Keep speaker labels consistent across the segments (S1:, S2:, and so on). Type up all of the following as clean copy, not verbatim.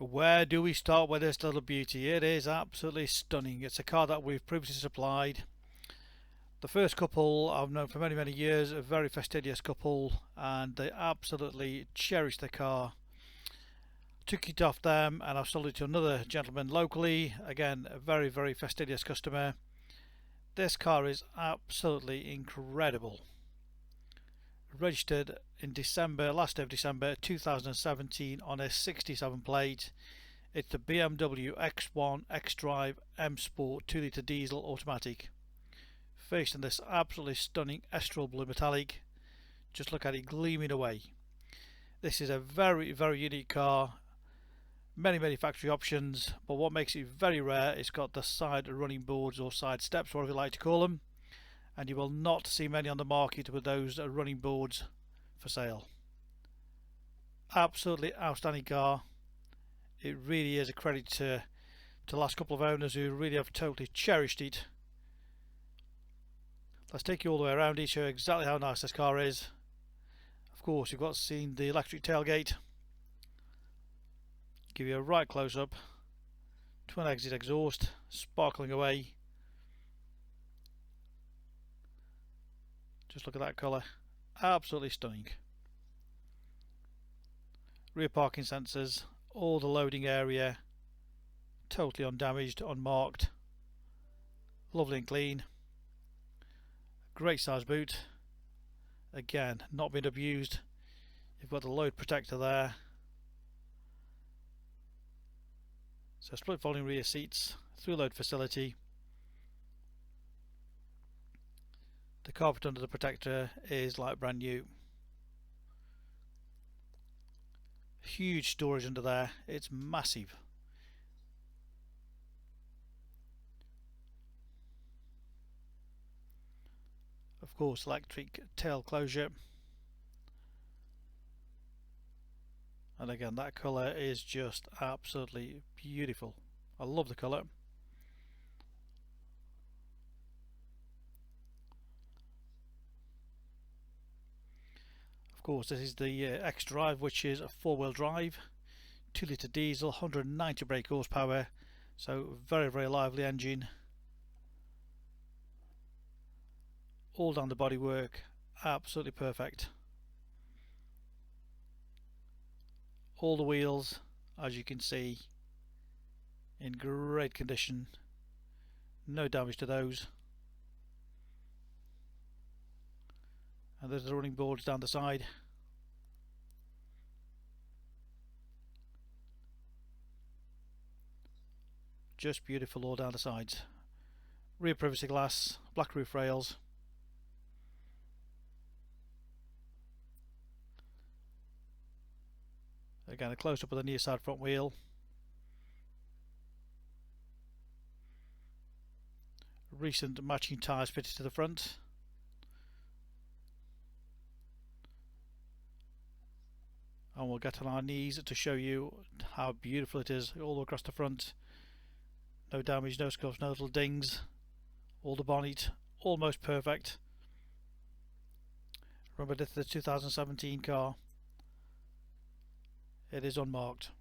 S1: Where do we start with this little beauty? It is absolutely stunning. It's a car that we've previously supplied. The first couple I've known for many years, a very fastidious couple, and they absolutely cherish the car. Took it off them and I've sold it to another gentleman locally, again a very fastidious customer. This car is absolutely incredible. Registered in December, last day of December 2017 on a 67 plate. It's the BMW X1 X-Drive M Sport 2 litre diesel automatic, faced in this absolutely stunning Estoril blue metallic. Just look at it gleaming away. This is a very unique car. Many factory options, but what makes it very rare, it's got the side running boards or side steps, whatever you like to call them, and you will not see many on the market with those running boards for sale. Absolutely outstanding car. It really is a credit to the last couple of owners who really have totally cherished it. Let's take you all the way around it, show you exactly how nice this car is. Of course, you've got seen the electric tailgate. Give you a right close up. Twin exit exhaust sparkling away. Just look at that colour, absolutely stunning. Rear parking sensors, all the loading area totally undamaged, unmarked, lovely and clean. Great size boot, again not been abused. You've got the load protector there. So split folding rear seats, through load facility. The carpet under the protector is like brand new. Huge storage under there, it's massive. Of course, electric tail closure. And again, that colour is just absolutely beautiful. I love the colour. Of course, this is the X-Drive, which is a 4-wheel drive, 2 litre diesel, 190 brake horsepower, so very lively engine. All down the bodywork, absolutely perfect. All the wheels, as you can see, in great condition, no damage to those. And there's the running boards down the side. Just beautiful all down the sides. Rear privacy glass, black roof rails. Again, a close up of the near side front wheel. Recent matching tyres fitted to the front. And we'll get on our knees to show you how beautiful it is all across the front. No damage, no scuffs, no little dings. All the bonnet, almost perfect. Remember, this is the 2017 car. It is unmarked.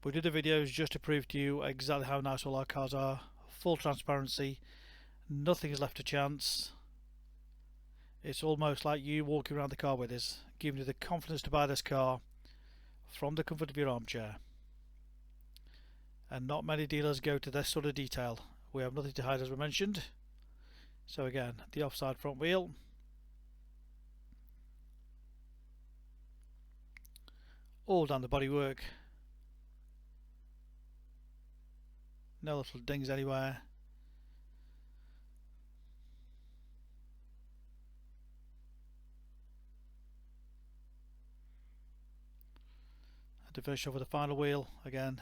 S1: We did the videos just to prove to you exactly how nice all our cars are. Full transparency, nothing is left to chance. It's almost like you walking around the car with us, giving you the confidence to buy this car from the comfort of your armchair. And not many dealers go to this sort of detail. We have nothing to hide, as we mentioned. So again, the offside front wheel, all down the bodywork, no little dings anywhere. And to finish off with the final wheel, again,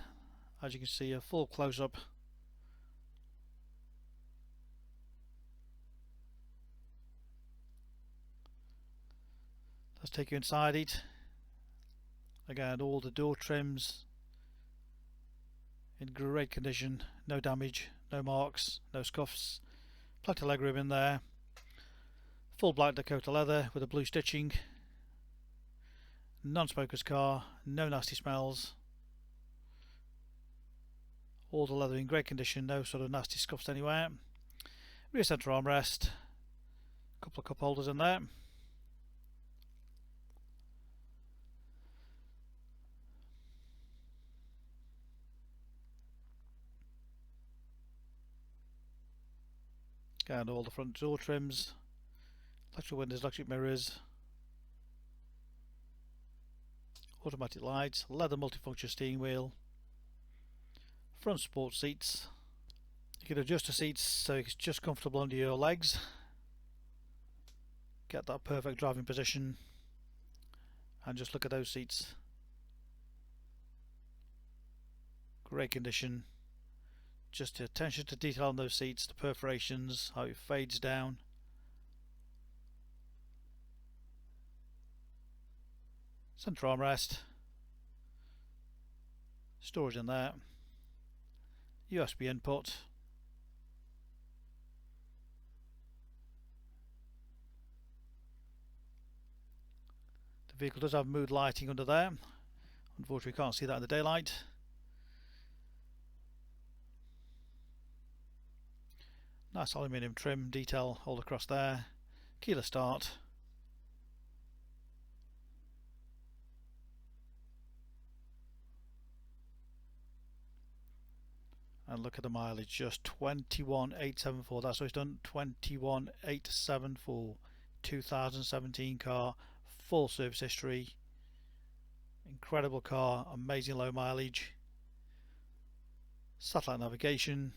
S1: as you can see, a full close-up. Let's take you inside it. Again, all the door trims in great condition, no damage, no marks, no scuffs, plenty of legroom in there. Full black Dakota leather with a blue stitching. Non-smoker's car, no nasty smells. All the leather in great condition, no sort of nasty scuffs anywhere. Rear centre armrest, a couple of cup holders in there. And all the front door trims, electric windows, electric mirrors, automatic lights, leather multifunction steering wheel, front sport seats. You can adjust the seats so it's just comfortable under your legs. Get that perfect driving position, and just look at those seats. Great condition. Just the attention to detail on those seats, the perforations, how it fades down. Centre armrest, storage in there, USB input, the vehicle does have mood lighting under there. Unfortunately we can't see that in the daylight. Nice aluminium trim detail all across there. Keyless start. And look at the mileage, just 21,874. That's what it's done, 21,874. 2017 car, full service history. Incredible car, amazing low mileage. Satellite navigation.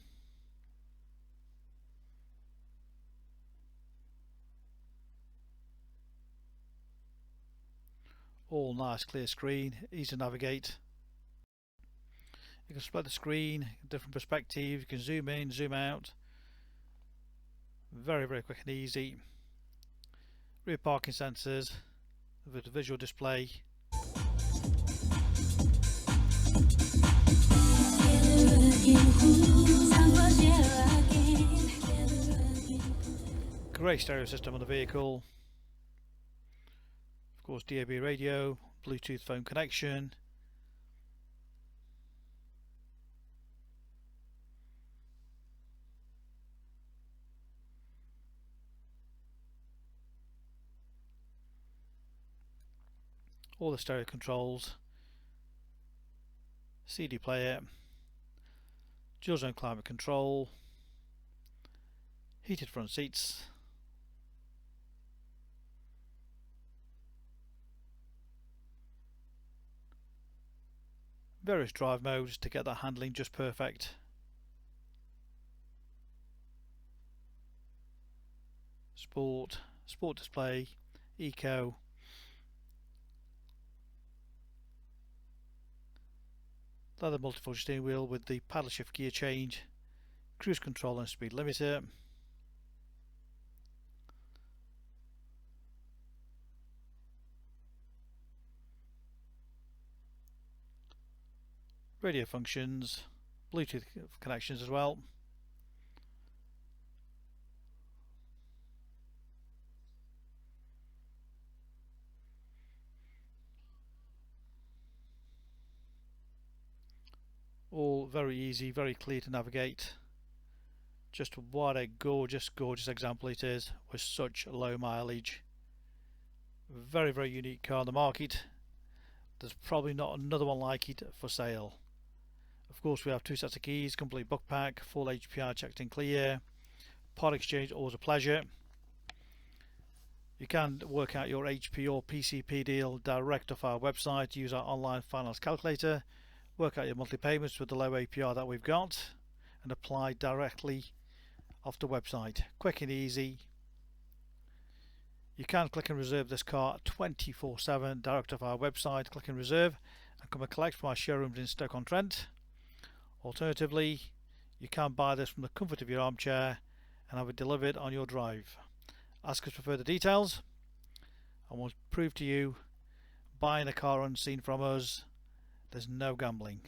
S1: All nice clear screen, easy to navigate. You can split the screen, different perspective, you can zoom in, zoom out. Very quick and easy. Rear parking sensors with a visual display. Great stereo system on the vehicle. Of course DAB radio, Bluetooth phone connection. All the stereo controls, CD player, dual zone climate control, heated front seats, various drive modes to get that handling just perfect. Sport, sport display, eco. Leather multifunction steering wheel with the paddle shift gear change, cruise control and speed limiter. Radio functions, Bluetooth connections as well. All very easy, very clear to navigate. Just what a gorgeous example it is with such low mileage. Very unique car on the market. There's probably not another one like it for sale. Of course we have 2 sets of keys, complete book pack, full HPI checked and clear. Part exchange, always a pleasure. You can work out your HP or PCP deal direct off our website. Use our online finance calculator. Work out your monthly payments with the low APR that we've got and apply directly off the website. Quick and easy. You can click and reserve this car 24/7 direct off our website. Click and reserve and come and collect from our showrooms in Stoke-on-Trent. Alternatively, you can buy this from the comfort of your armchair and have it delivered on your drive. Ask us for further details and we'll prove to you buying a car unseen from us, there's no gambling.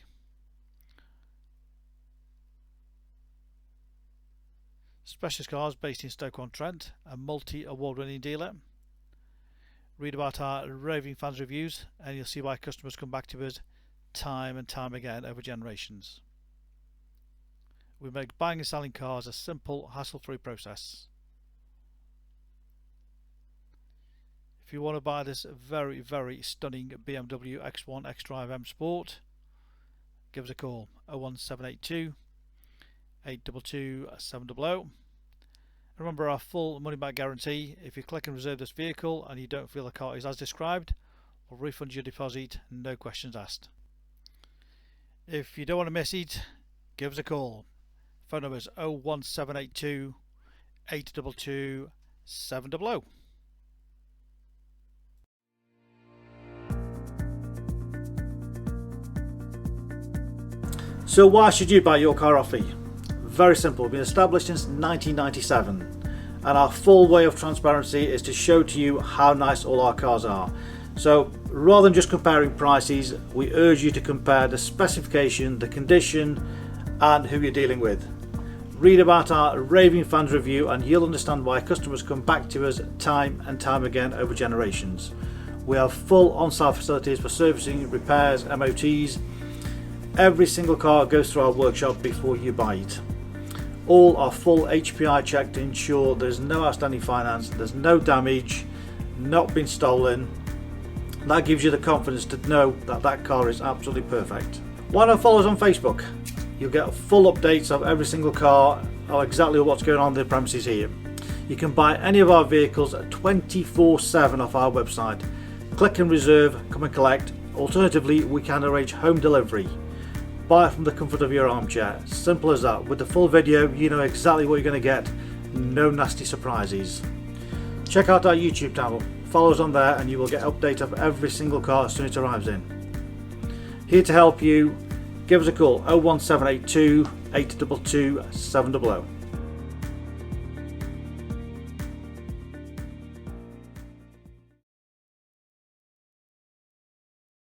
S1: Specialist Cars based in Stoke-on-Trent, a multi-award-winning dealer. Read about our raving fans reviews and you'll see why customers come back to us time and time again over generations. We make buying and selling cars a simple, hassle-free process. If you want to buy this very, very stunning BMW X1 X-Drive M Sport, give us a call 01782 822 700. Remember our full money back guarantee. If you click and reserve this vehicle and you don't feel the car is as described, we'll refund your deposit, no questions asked. If you don't want to miss it, give us a call. Phone number is 01782 822 700. So why should you buy your car off me? Very simple. We've been established since 1997 and our full way of transparency is to show to you how nice all our cars are. So rather than just comparing prices, we urge you to compare the specification, the condition and who you're dealing with. Read about our raving fans review and you'll understand why customers come back to us time and time again over generations. We have full on-site facilities for servicing, repairs, MOTs. Every single car goes through our workshop before you buy it. All are full HPI checked to ensure there's no outstanding finance, there's no damage, not been stolen. That gives you the confidence to know that that car is absolutely perfect. Why not follow us on Facebook? You'll get full updates of every single car, or exactly what's going on in the premises here. You can buy any of our vehicles 24/7 off our website. Click and reserve, come and collect. Alternatively, we can arrange home delivery. Buy it from the comfort of your armchair. Simple as that. With the full video, you know exactly what you're going to get. No nasty surprises. Check out our YouTube channel. Follow us on there and you will get updates of every single car as soon as it arrives in. Here to help you. Give us a call 01782 822 700.